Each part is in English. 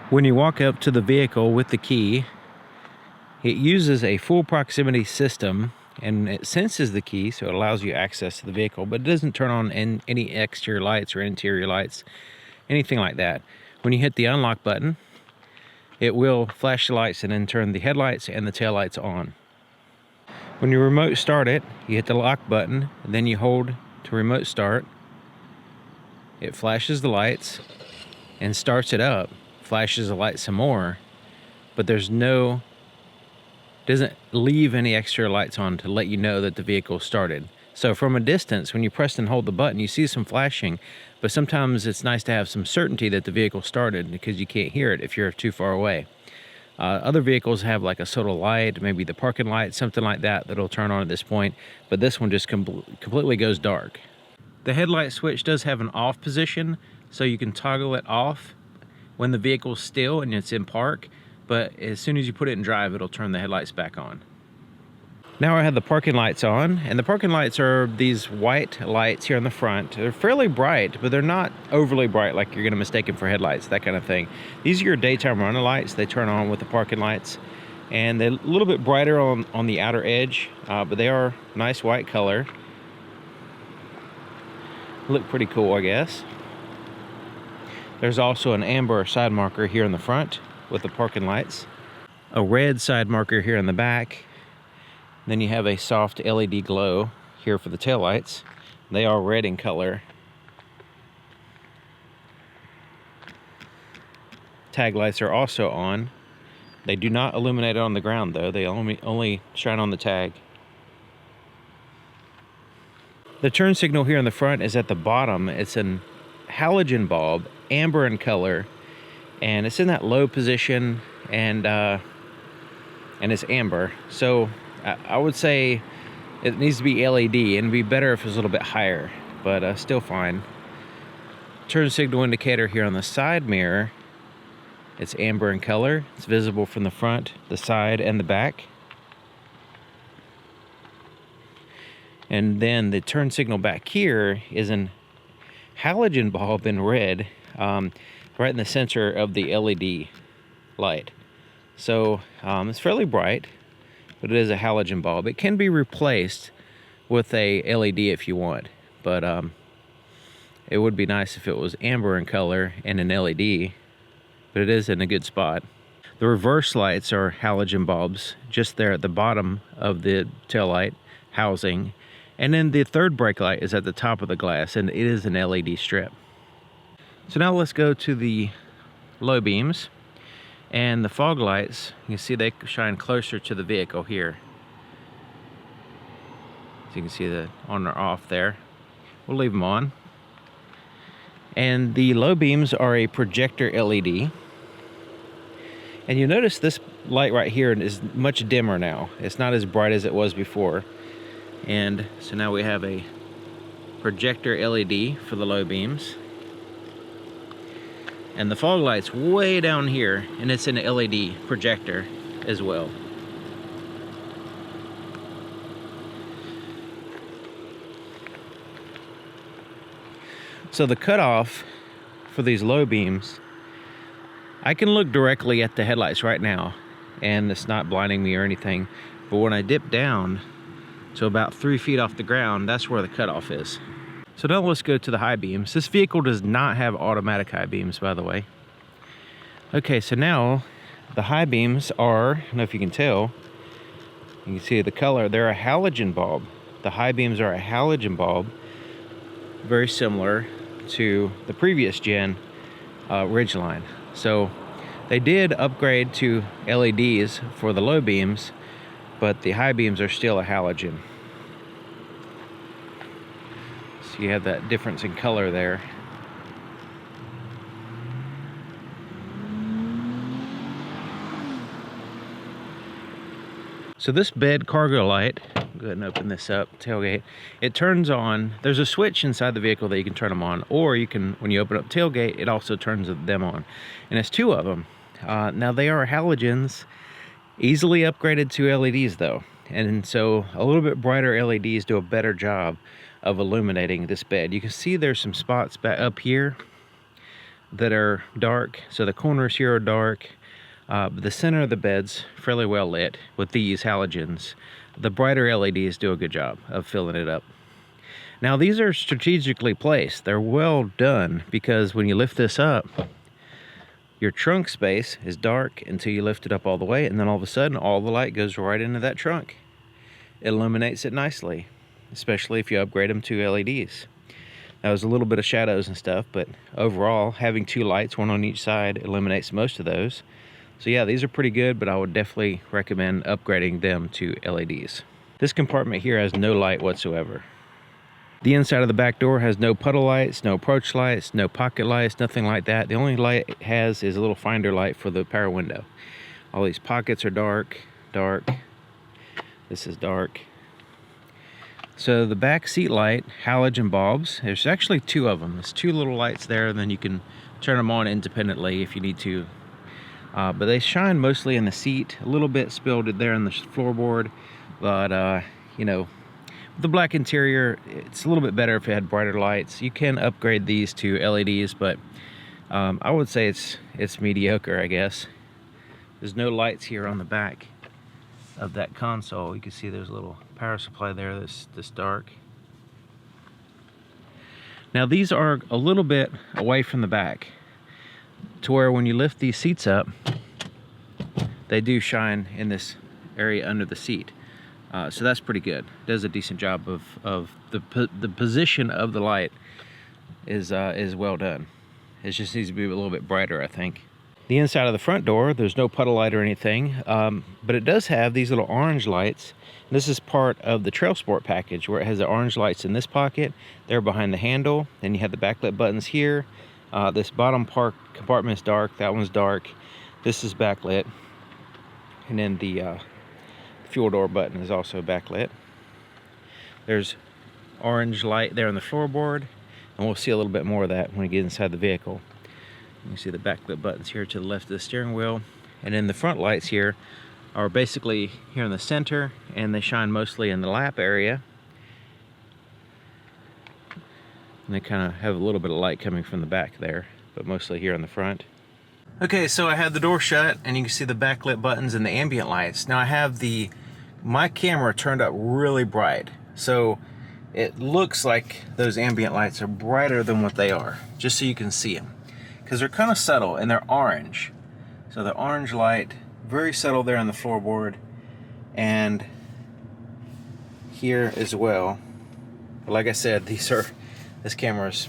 When you walk up to the vehicle with the key, it uses a full proximity system and it senses the key, so it allows you access to the vehicle, but it doesn't turn on any exterior lights or interior lights, anything like that. When you hit the unlock button, it will flash the lights and then turn the headlights and the taillights on. When you remote start it, you hit the lock button, and then you hold to remote start. It flashes the lights and starts it up. Flashes the light some more, but doesn't leave any extra lights on to let you know that the vehicle started. So from a distance, when you press and hold the button, you see some flashing, but sometimes it's nice to have some certainty that the vehicle started because you can't hear it if you're too far away. Other vehicles have like a subtle light, maybe the parking light, something like that, that'll turn on at this point, but this one just completely goes dark. The headlight switch does have an off position, so you can toggle it off when the vehicle's still and it's in park, but as soon as you put it in drive, it'll turn the headlights back on. Now I have the parking lights on, and the parking lights are these white lights here on the front. They're fairly bright, but they're not overly bright like you're gonna mistake them for headlights, that kind of thing. These are your daytime running lights. They turn on with the parking lights, and they're a little bit brighter on the outer edge, but they are nice white color. Look pretty cool, I guess. There's also an amber side marker here in the front with the parking lights, a red side marker here in the back. Then you have a soft LED glow here for the taillights. They are red in color. Tag lights are also on. They do not illuminate on the ground though. They only shine on the tag. The turn signal here in the front is at the bottom. It's an halogen bulb, amber in color, and it's in that low position, and it's amber. So I would say it needs to be LED, and it'd be better if it was a little bit higher, but still fine. Turn signal indicator here on the side mirror. It's amber in color. It's visible from the front, the side, and the back. And then the turn signal back here is an halogen bulb in red, right in the center of the LED light. So it's fairly bright, but it is a halogen bulb. It can be replaced with a LED if you want, but it would be nice if it was amber in color and an LED, but it is in a good spot. The reverse lights are halogen bulbs just there at the bottom of the taillight housing. And then the third brake light is at the top of the glass, and it is an LED strip. So now let's go to the low beams. And the fog lights, you can see they shine closer to the vehicle here. So you can see the on or off there. We'll leave them on. And the low beams are a projector LED. And you notice this light right here is much dimmer now. It's not as bright as it was before. And so now we have a projector LED for the low beams. And the fog light's way down here, and it's an LED projector as well. So the cutoff for these low beams, I can look directly at the headlights right now, and it's not blinding me or anything. But when I dip down to about 3 feet off the ground, that's where the cutoff is. So now let's go to the high beams. This vehicle does not have automatic high beams, by the way. Okay, so now the high beams are, I don't know if you can tell, you can see the color, they're a halogen bulb. The high beams are a halogen bulb, very similar to the previous gen Ridgeline. So they did upgrade to LEDs for the low beams, but the high beams are still a halogen. So you have that difference in color there. So this bed cargo light, go ahead and open this up, tailgate. It turns on, there's a switch inside the vehicle that you can turn them on, or you can, when you open up tailgate, it also turns them on. And it's 2 of them. Now they are halogens, easily upgraded to LEDs though. And so a little bit brighter LEDs do a better job of illuminating this bed. You can see there's some spots back up here that are dark. So the corners here are dark. But the center of the bed's fairly well lit with these halogens. The brighter LEDs do a good job of filling it up. Now these are strategically placed. They're well done because when you lift this up, your trunk space is dark until you lift it up all the way, and then all of a sudden all the light goes right into that trunk. It illuminates it nicely, especially if you upgrade them to LEDs. Now there's a little bit of shadows and stuff, but overall having 2 lights, one on each side, eliminates most of those. So yeah, these are pretty good, but I would definitely recommend upgrading them to LEDs. This compartment here has no light whatsoever. The inside of the back door has no puddle lights, no approach lights, no pocket lights, nothing like that. The only light it has is a little finder light for the power window. All these pockets are dark, dark. This is dark. So the back seat light, halogen bulbs, there's actually 2 of them. There's 2 little lights there, and then you can turn them on independently if you need to. But they shine mostly in the seat, a little bit spilled there in the floorboard, but you know, with the black interior, it's a little bit better if it had brighter lights. You can upgrade these to LEDs, but I would say it's mediocre, I guess. There's no lights here on the back of that console. You can see there's a little power supply there that's dark. Now these are a little bit away from the back, to where when you lift these seats up, they do shine in this area under the seat. So that's pretty good. Does a decent job of the position of the light is well done. It just needs to be a little bit brighter, I think. The inside of the front door, there's no puddle light or anything, but it does have these little orange lights. This is part of the Trail Sport package, where it has the orange lights in this pocket. They're behind the handle. Then you have the backlit buttons here. This bottom compartment is dark. That one's dark. This is backlit. And then the fuel door button is also backlit. There's orange light there on the floorboard, and we'll see a little bit more of that when we get inside the vehicle. You can see the backlit buttons here to the left of the steering wheel. And then the front lights here are basically here in the center, and they shine mostly in the lap area. And they kind of have a little bit of light coming from the back there, but mostly here in the front. Okay, so I had the door shut, and you can see the backlit buttons and the ambient lights. Now I have my camera turned up really bright, so it looks like those ambient lights are brighter than what they are, just so you can see them. Because they're kind of subtle, and they're orange. So the orange light, very subtle there on the floorboard, and here as well. But like I said, this camera's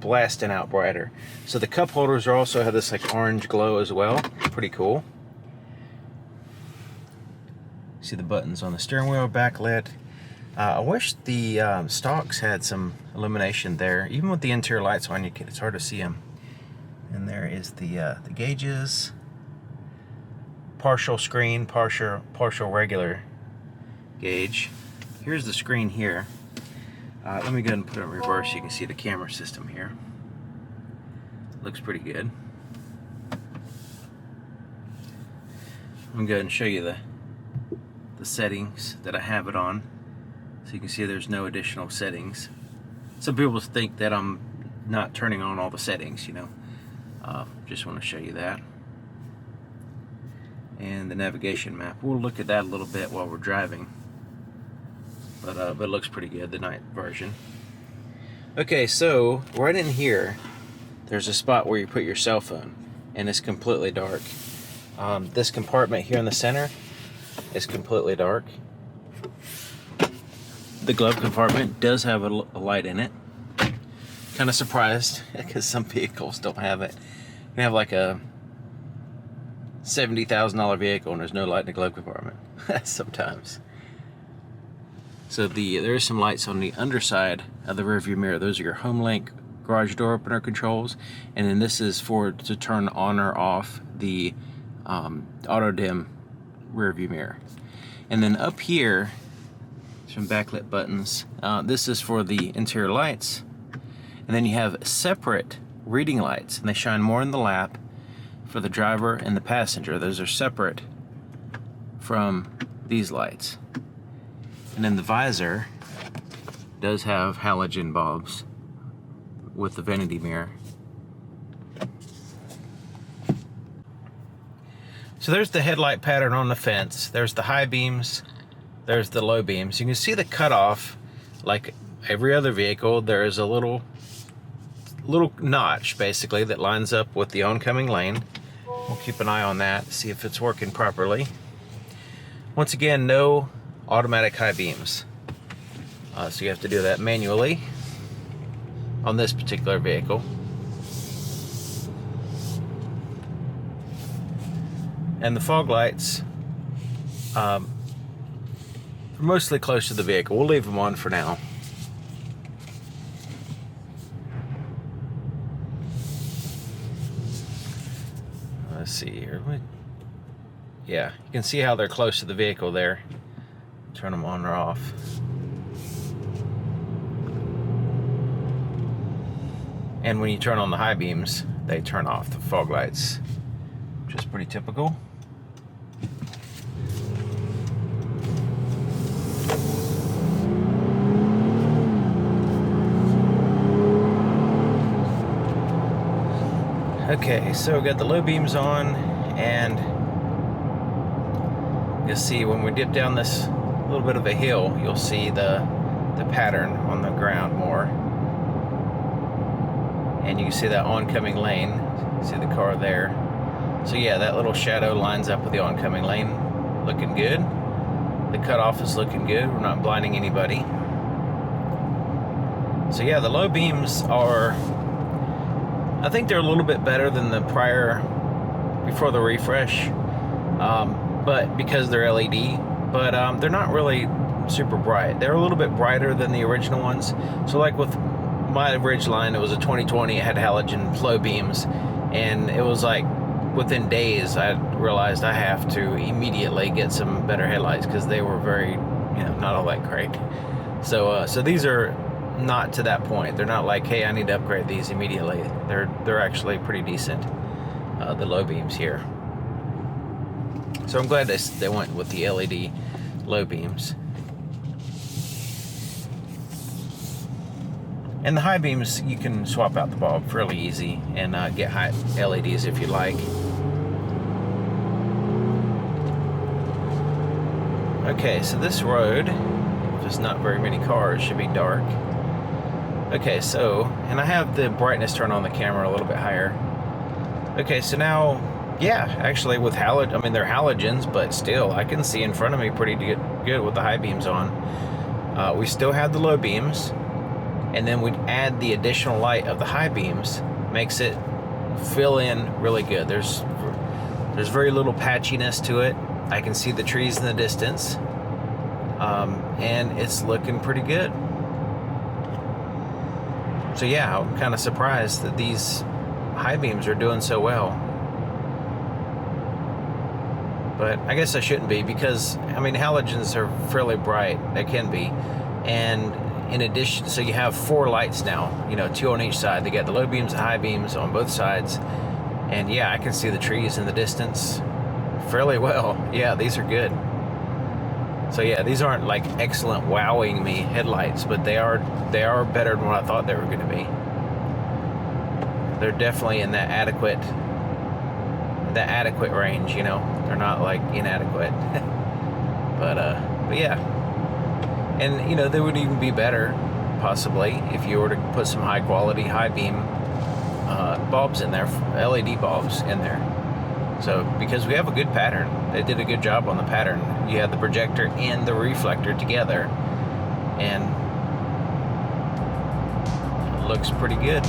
blasting out brighter. So the cup holders also have this like orange glow as well. Pretty cool. See the buttons on the steering wheel backlit. I wish the stalks had some illumination there. Even with the interior lights on, it's hard to see them. And there is the gauges, partial screen, partial regular gauge. Here's the screen here. Let me go ahead and put it in reverse so you can see the camera system here. Looks pretty good. I'm going to go ahead and show you the settings that I have it on. So you can see there's no additional settings. Some people think that I'm not turning on all the settings, you know. Just want to show you that. And the navigation map. We'll look at that a little bit while we're driving. But it looks pretty good, the night version. Okay, so right in here, there's a spot where you put your cell phone, and it's completely dark. This compartment here in the center is completely dark. The glove compartment does have a light in it. Kind of surprised because some vehicles don't have it. You can have like a $70,000 vehicle and there's no light in the glove compartment sometimes. So there is some lights on the underside of the rear view mirror. Those are your HomeLink garage door opener controls, and then this is to turn on or off the auto dim rear view mirror. And then up here, some backlit buttons. This is for the interior lights. And then you have separate reading lights, and they shine more in the lap for the driver and the passenger. Those are separate from these lights. And then the visor does have halogen bulbs with the vanity mirror. So there's the headlight pattern on the fence. There's the high beams. There's the low beams. You can see the cutoff. Like every other vehicle, there is a little notch basically that lines up with the oncoming lane. We'll keep an eye on that, see if it's working properly. Once again, no automatic high beams. So you have to do that manually on this particular vehicle. And the fog lights are mostly close to the vehicle. We'll leave them on for now. Let's see here. Yeah, you can see how they're close to the vehicle there. Turn them on or off. And when you turn on the high beams, they turn off the fog lights, which is pretty typical. Okay, so we got the low beams on, and you'll see when we dip down this little bit of a hill, you'll see the pattern on the ground more. And you can see that oncoming lane. See the car there. So yeah, that little shadow lines up with the oncoming lane. Looking good. The cutoff is looking good. We're not blinding anybody. So yeah, the low beams are, I think they're a little bit better than the prior, before the refresh, but because they're LED, but they're not really super bright. They're a little bit brighter than the original ones. So like with my Ridgeline, it was a 2020, it had halogen low beams, and it was like within days I realized I have to immediately get some better headlights because they were very, not all that great. So these are not to that point. They're not like, hey, I need to upgrade these immediately. They're actually pretty decent, the low beams here. So I'm glad they went with the LED low beams. And the high beams, you can swap out the bulb fairly easy and get high LEDs if you like. Okay, so this road, if there's not very many cars, should be dark. Okay, so, and I have the brightness turned on the camera a little bit higher. Okay, so now, yeah, actually with they're halogens, but still, I can see in front of me pretty good with the high beams on. We still have the low beams, and then we'd add the additional light of the high beams, makes it fill in really good. There's very little patchiness to it. I can see the trees in the distance, and it's looking pretty good. So yeah, I'm kind of surprised that these high beams are doing so well. But I guess I shouldn't be, because halogens are fairly bright. They can be. And in addition, so you have 4 lights now, 2 on each side. They got the low beams and high beams on both sides. And yeah, I can see the trees in the distance fairly well. Yeah, these are good. So yeah, these aren't like excellent wowing me headlights, but they are better than what I thought they were going to be. They're definitely in that adequate range, They're not like inadequate. but yeah. And they would even be better possibly if you were to put some high quality high beam bulbs in there, LED bulbs in there. So, because we have a good pattern, they did a good job on the pattern. You have the projector and the reflector together, and it looks pretty good.